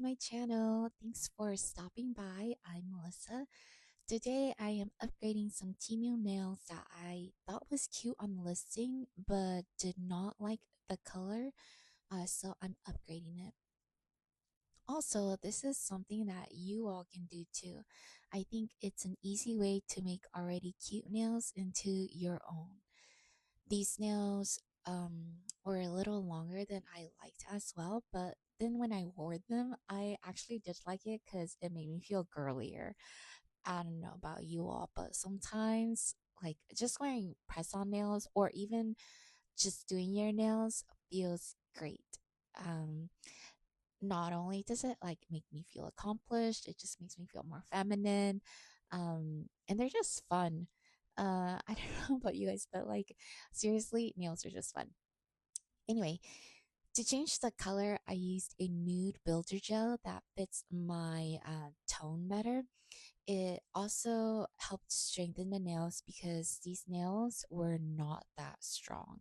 my channel. Thanks for stopping by. I'm Melissa. Today I am upgrading some Temu nails that I thought was cute on the listing but did not like the color. So I'm upgrading it. Also, this is something that you all can do too. I think it's an easy way to make already cute nails into your own. These nails were a little longer than I liked as well, but then when I wore them, I actually did like it because it made me feel girlier. I don't know about you all, but sometimes like just wearing press on nails or even just doing your nails feels great. Um, Not only does it like make me feel accomplished, it just makes me feel more feminine. And they're just fun. I don't know about you guys, but like seriously, nails are just fun. Anyway, to change the color, I used a nude builder gel that fits my tone better. It also helped strengthen the nails because these nails were not that strong.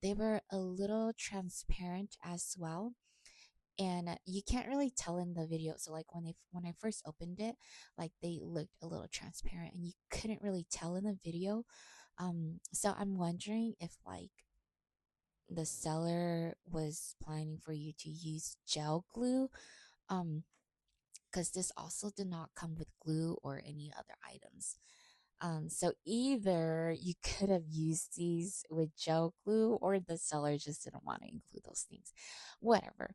They were a little transparent as well, and you can't really tell in the video. So like when I first opened it, like they looked a little transparent and you couldn't really tell in the video. So I'm wondering if like the seller was planning for you to use gel glue, um because this also did not come with glue or any other items. So either you could have used these with gel glue or the seller just didn't want to include those things. Whatever.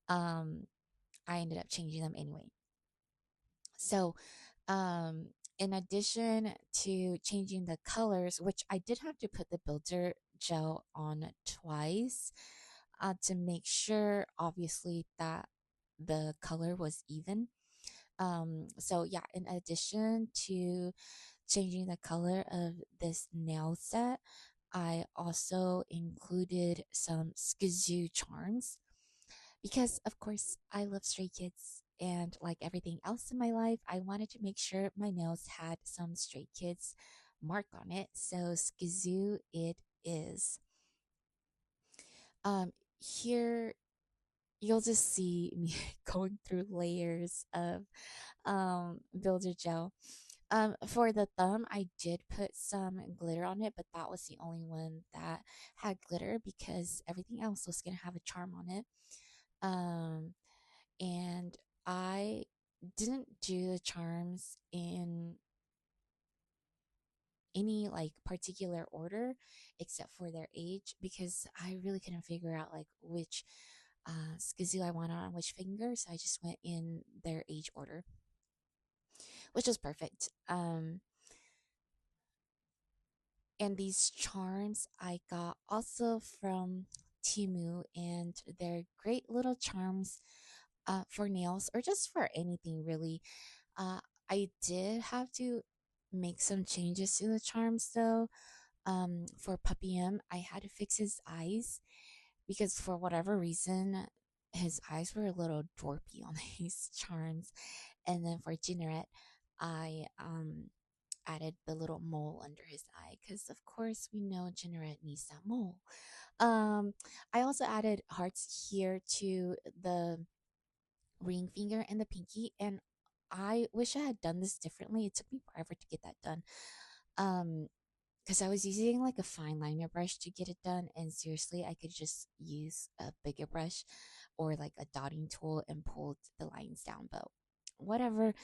um I ended up changing them anyway. So, um, in addition to changing the colors, which I did have to put the builder gel on twice to make sure, obviously, that the color was even. So, yeah, in addition to changing the color of this nail set, I also included some SKZOO charms because of course I love Stray Kids, and like everything else in my life, I wanted to make sure my nails had some Stray Kids mark on it. So SKZOO it is. Here you'll just see me going through layers of builder gel. For the thumb, I did put some glitter on it, but that was the only one that had glitter because everything else was gonna have a charm on it. Um, and I didn't do the charms in any like particular order except for their age because I really couldn't figure out like which skizoo I wanted on which finger, so I just went in their age order, which was perfect. And these charms I got also from Temu, and they're great little charms for nails or just for anything really. Uh, I did have to make some changes to the charms though. For Puppy M, I had to fix his eyes because for whatever reason, his eyes were a little dwarpy on these charms. And then for Jinneret, I added the little mole under his eye because of course we know Jinneret needs that mole. I also added hearts here to the ring finger and the pinky, and I wish I had done this differently. It took me forever to get that done. Because I was using like a fine liner brush to get it done, and seriously, I could just use a bigger brush or like a dotting tool and pull the lines down. But whatever,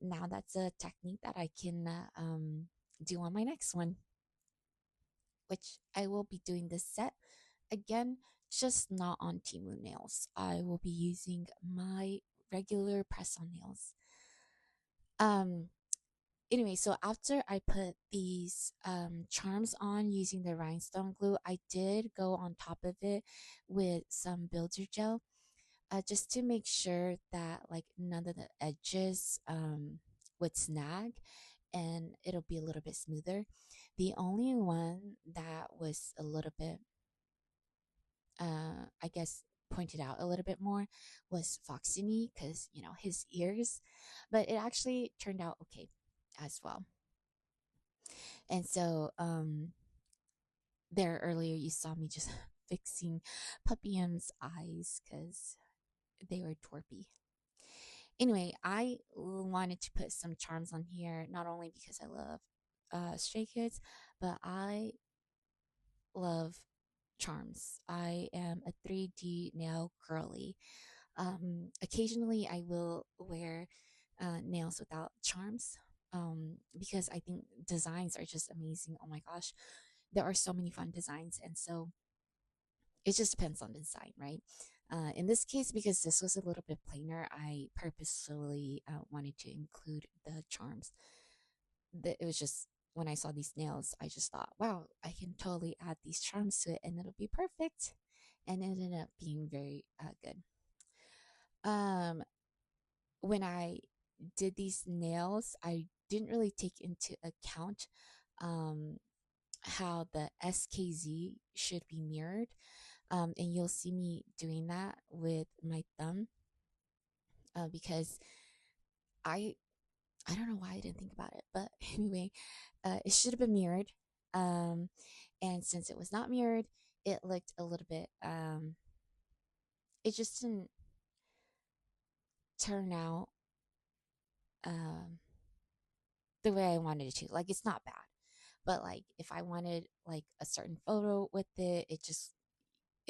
now that's a technique that I can do on my next one, which I will be doing this set again, just not on Timu nails. I will be using my regular press on nails. Um, anyway, so after I put these charms on using the rhinestone glue, I did go on top of it with some builder gel, just to make sure that like none of the edges would snag and it'll be a little bit smoother. The only one that was a little bit I guess pointed out a little bit more was Foxiny because you know his ears, but it actually turned out okay as well. And so there earlier you saw me just fixing Puppy M's eyes because they were twerpy. Anyway, I wanted to put some charms on here, not only because I love Stray Kids, but I love charms. I am a 3D nail girly. Occasionally, I will wear nails without charms because I think designs are just amazing. Oh my gosh, there are so many fun designs. And so it just depends on the design, right? In this case, because this was a little bit plainer, I purposefully wanted to include the charms. It was just when I saw these nails, I just thought, wow, I can totally add these charms to it and it'll be perfect. And it ended up being very good. Um, when I did these nails, I didn't really take into account um, how the SKZ should be mirrored. And you'll see me doing that with my thumb because I I don't know why I didn't think about it, but anyway, it should have been mirrored. Um, and since it was not mirrored, it looked a little bit. It just didn't turn out um, the way I wanted it to. Like it's not bad, but like if I wanted like a certain photo with it,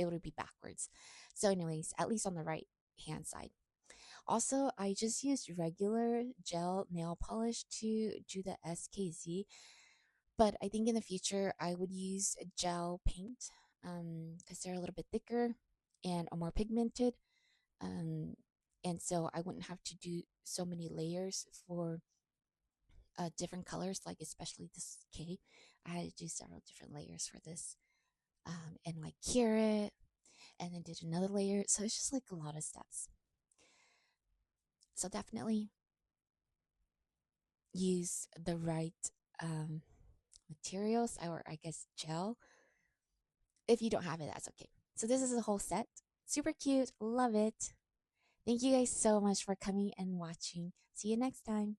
it would be backwards. So, anyways, at least on the right hand side. Also, I just used regular gel nail polish to do the SKZ, but I think in the future I would use gel paint because they're a little bit thicker and are more pigmented. Um, and so I wouldn't have to do so many layers for different colors, like especially this K. I had to do several different layers for this and like cure it and then did another layer. So it's just like a lot of steps. So definitely use the right um, materials or I guess gel. If you don't have it, that's okay. So this is a whole set. Super cute. Love it. Thank you guys so much for coming and watching. See you next time.